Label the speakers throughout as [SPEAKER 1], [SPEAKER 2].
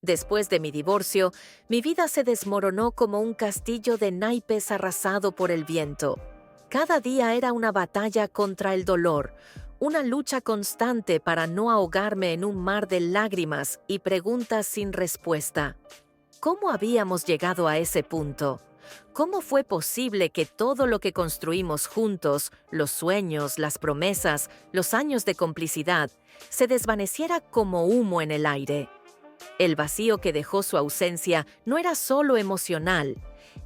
[SPEAKER 1] Después de mi divorcio, mi vida se desmoronó como un castillo de naipes arrasado por el viento. Cada día era una batalla contra el dolor, una lucha constante para no ahogarme en un mar de lágrimas y preguntas sin respuesta. ¿Cómo habíamos llegado a ese punto? ¿Cómo fue posible que todo lo que construimos juntos, los sueños, las promesas, los años de complicidad, se desvaneciera como humo en el aire? El vacío que dejó su ausencia no era solo emocional,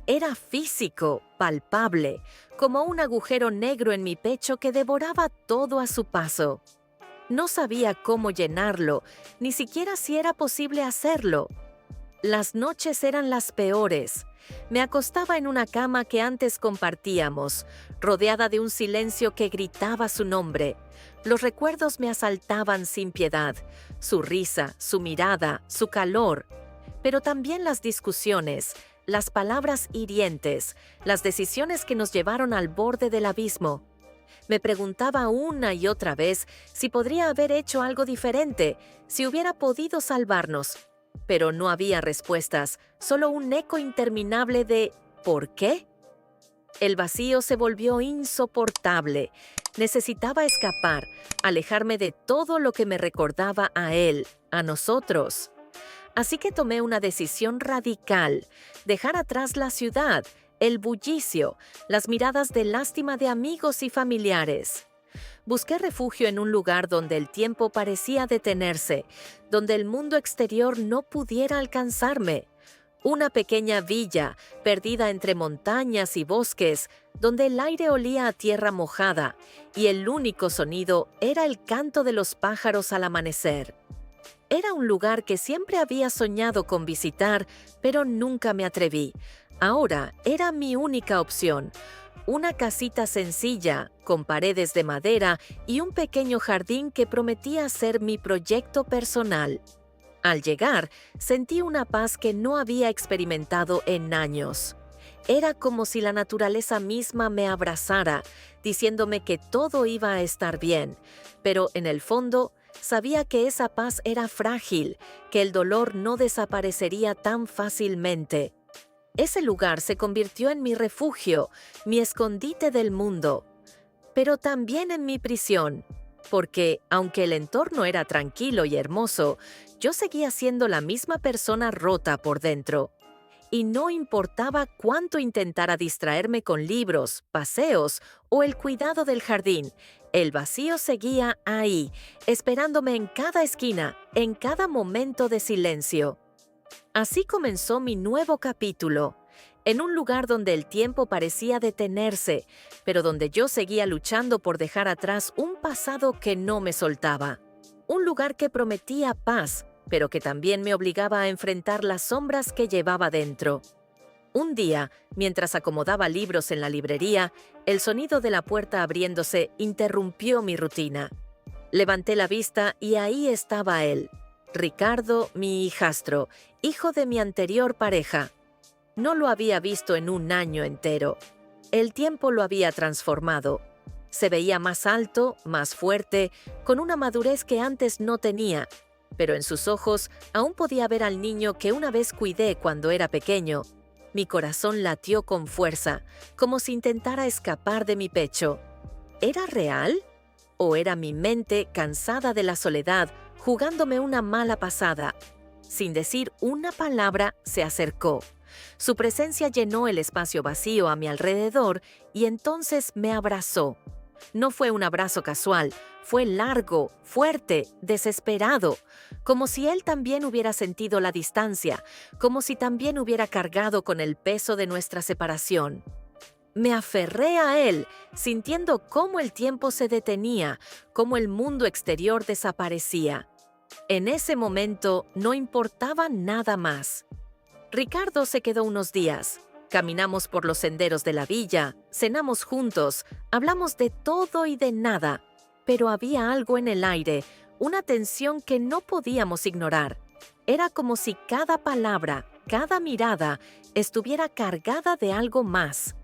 [SPEAKER 1] era físico, palpable, como un agujero negro en mi pecho que devoraba todo a su paso. No sabía cómo llenarlo, ni siquiera si era posible hacerlo. Las noches eran las peores. Me acostaba en una cama que antes compartíamos, rodeada de un silencio que gritaba su nombre. Los recuerdos me asaltaban sin piedad, su risa, su mirada, su calor. Pero también las discusiones, las palabras hirientes, las decisiones que nos llevaron al borde del abismo. Me preguntaba una y otra vez si podría haber hecho algo diferente, si hubiera podido salvarnos. Pero no había respuestas, solo un eco interminable de ¿por qué? El vacío se volvió insoportable. Necesitaba escapar, alejarme de todo lo que me recordaba a él, a nosotros. Así que tomé una decisión radical: dejar atrás la ciudad, el bullicio, las miradas de lástima de amigos y familiares. Busqué refugio en un lugar donde el tiempo parecía detenerse, donde el mundo exterior no pudiera alcanzarme. Una pequeña villa, perdida entre montañas y bosques, donde el aire olía a tierra mojada y el único sonido era el canto de los pájaros al amanecer. Era un lugar que siempre había soñado con visitar, pero nunca me atreví. Ahora era mi única opción. Una casita sencilla, con paredes de madera y un pequeño jardín que prometía ser mi proyecto personal. Al llegar, sentí una paz que no había experimentado en años. Era como si la naturaleza misma me abrazara, diciéndome que todo iba a estar bien, pero en el fondo sabía que esa paz era frágil, que el dolor no desaparecería tan fácilmente. Ese lugar se convirtió en mi refugio, mi escondite del mundo, pero también en mi prisión, porque, aunque el entorno era tranquilo y hermoso, yo seguía siendo la misma persona rota por dentro. Y no importaba cuánto intentara distraerme con libros, paseos o el cuidado del jardín, el vacío seguía ahí, esperándome en cada esquina, en cada momento de silencio. Así comenzó mi nuevo capítulo, en un lugar donde el tiempo parecía detenerse, pero donde yo seguía luchando por dejar atrás un pasado que no me soltaba. Un lugar que prometía paz, pero que también me obligaba a enfrentar las sombras que llevaba dentro. Un día, mientras acomodaba libros en la librería, el sonido de la puerta abriéndose interrumpió mi rutina. Levanté la vista y ahí estaba él, Ricardo, mi hijastro, hijo de mi anterior pareja. No lo había visto en un año entero. El tiempo lo había transformado. Se veía más alto, más fuerte, con una madurez que antes no tenía, pero en sus ojos aún podía ver al niño que una vez cuidé cuando era pequeño. Mi corazón latió con fuerza, como si intentara escapar de mi pecho. ¿Era real? ¿O era mi mente, cansada de la soledad, jugándome una mala pasada? Sin decir una palabra, se acercó. Su presencia llenó el espacio vacío a mi alrededor y entonces me abrazó. No fue un abrazo casual, fue largo, fuerte, desesperado, como si él también hubiera sentido la distancia, como si también hubiera cargado con el peso de nuestra separación. Me aferré a él, sintiendo cómo el tiempo se detenía, cómo el mundo exterior desaparecía. En ese momento no importaba nada más. Ricardo se quedó unos días. Caminamos por los senderos de la villa, cenamos juntos, hablamos de todo y de nada, pero había algo en el aire, una tensión que no podíamos ignorar. Era como si cada palabra, cada mirada, estuviera cargada de algo más.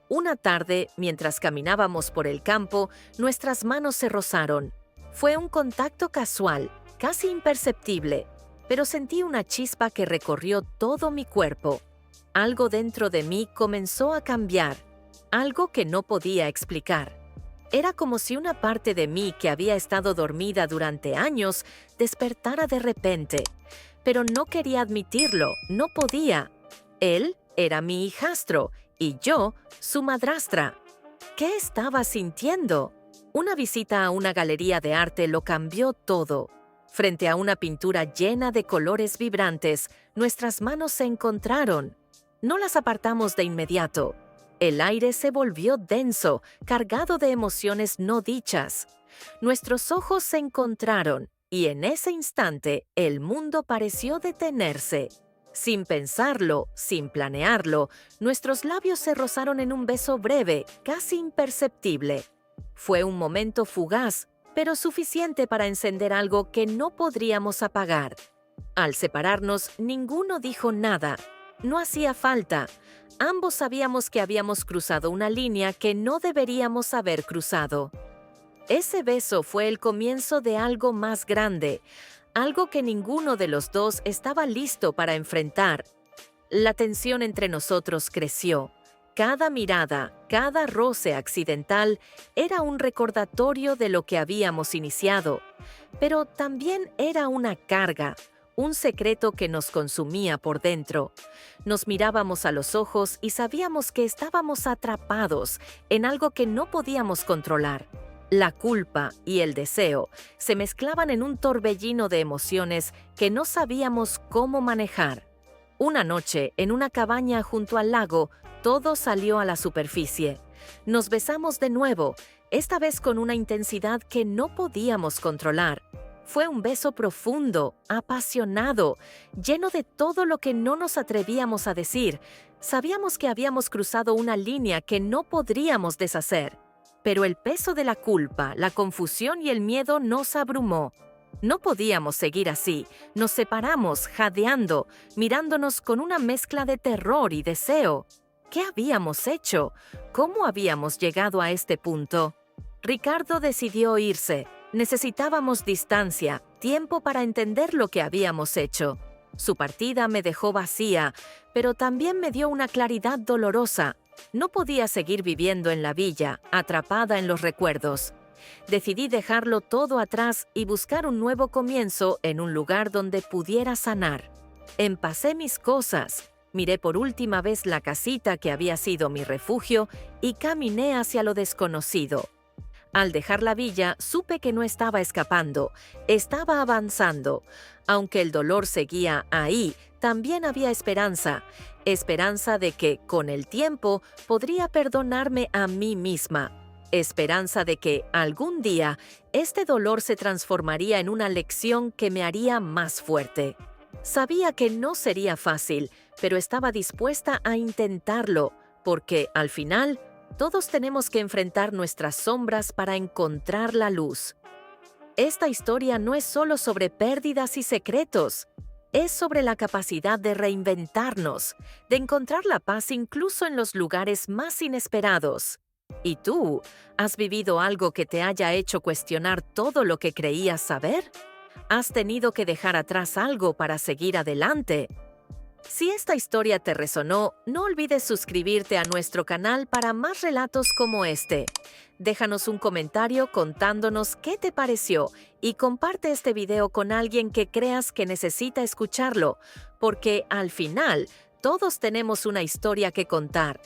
[SPEAKER 1] Una tarde, mientras caminábamos por el campo, nuestras manos se rozaron. Fue un contacto casual, casi imperceptible, pero sentí una chispa que recorrió todo mi cuerpo. Algo dentro de mí comenzó a cambiar, algo que no podía explicar. Era como si una parte de mí que había estado dormida durante años despertara de repente, pero no quería admitirlo, no podía. Él era mi hijastro y yo, su madrastra. ¿Qué estaba sintiendo? Una visita a una galería de arte lo cambió todo. Frente a una pintura llena de colores vibrantes, nuestras manos se encontraron. No las apartamos de inmediato. El aire se volvió denso, cargado de emociones no dichas. Nuestros ojos se encontraron y en ese instante el mundo pareció detenerse. Sin pensarlo, sin planearlo, nuestros labios se rozaron en un beso breve, casi imperceptible. Fue un momento fugaz, pero suficiente para encender algo que no podríamos apagar. Al separarnos, ninguno dijo nada. No hacía falta. Ambos sabíamos que habíamos cruzado una línea que no deberíamos haber cruzado. Ese beso fue el comienzo de algo más grande, algo que ninguno de los dos estaba listo para enfrentar. La tensión entre nosotros creció. Cada mirada, cada roce accidental era un recordatorio de lo que habíamos iniciado, pero también era una carga, un secreto que nos consumía por dentro. Nos mirábamos a los ojos y sabíamos que estábamos atrapados en algo que no podíamos controlar. La culpa y el deseo se mezclaban en un torbellino de emociones que no sabíamos cómo manejar. Una noche, en una cabaña junto al lago, todo salió a la superficie. Nos besamos de nuevo, esta vez con una intensidad que no podíamos controlar. Fue un beso profundo, apasionado, lleno de todo lo que no nos atrevíamos a decir. Sabíamos que habíamos cruzado una línea que no podríamos deshacer. Pero el peso de la culpa, la confusión y el miedo nos abrumó. No podíamos seguir así. Nos separamos, jadeando, mirándonos con una mezcla de terror y deseo. ¿Qué habíamos hecho? ¿Cómo habíamos llegado a este punto? Ricardo decidió irse. Necesitábamos distancia, tiempo para entender lo que habíamos hecho. Su partida me dejó vacía, pero también me dio una claridad dolorosa. No podía seguir viviendo en la villa, atrapada en los recuerdos. Decidí dejarlo todo atrás y buscar un nuevo comienzo en un lugar donde pudiera sanar. Empacé mis cosas, miré por última vez la casita que había sido mi refugio y caminé hacia lo desconocido. Al dejar la villa, supe que no estaba escapando, estaba avanzando. Aunque el dolor seguía ahí, también había esperanza. Esperanza de que, con el tiempo, podría perdonarme a mí misma. Esperanza de que, algún día, este dolor se transformaría en una lección que me haría más fuerte. Sabía que no sería fácil, pero estaba dispuesta a intentarlo, porque, al final, todos tenemos que enfrentar nuestras sombras para encontrar la luz. Esta historia no es solo sobre pérdidas y secretos. Es sobre la capacidad de reinventarnos, de encontrar la paz incluso en los lugares más inesperados. ¿Y tú? ¿Has vivido algo que te haya hecho cuestionar todo lo que creías saber? ¿Has tenido que dejar atrás algo para seguir adelante? Si esta historia te resonó, no olvides suscribirte a nuestro canal para más relatos como este. Déjanos un comentario contándonos qué te pareció y comparte este video con alguien que creas que necesita escucharlo, porque al final todos tenemos una historia que contar.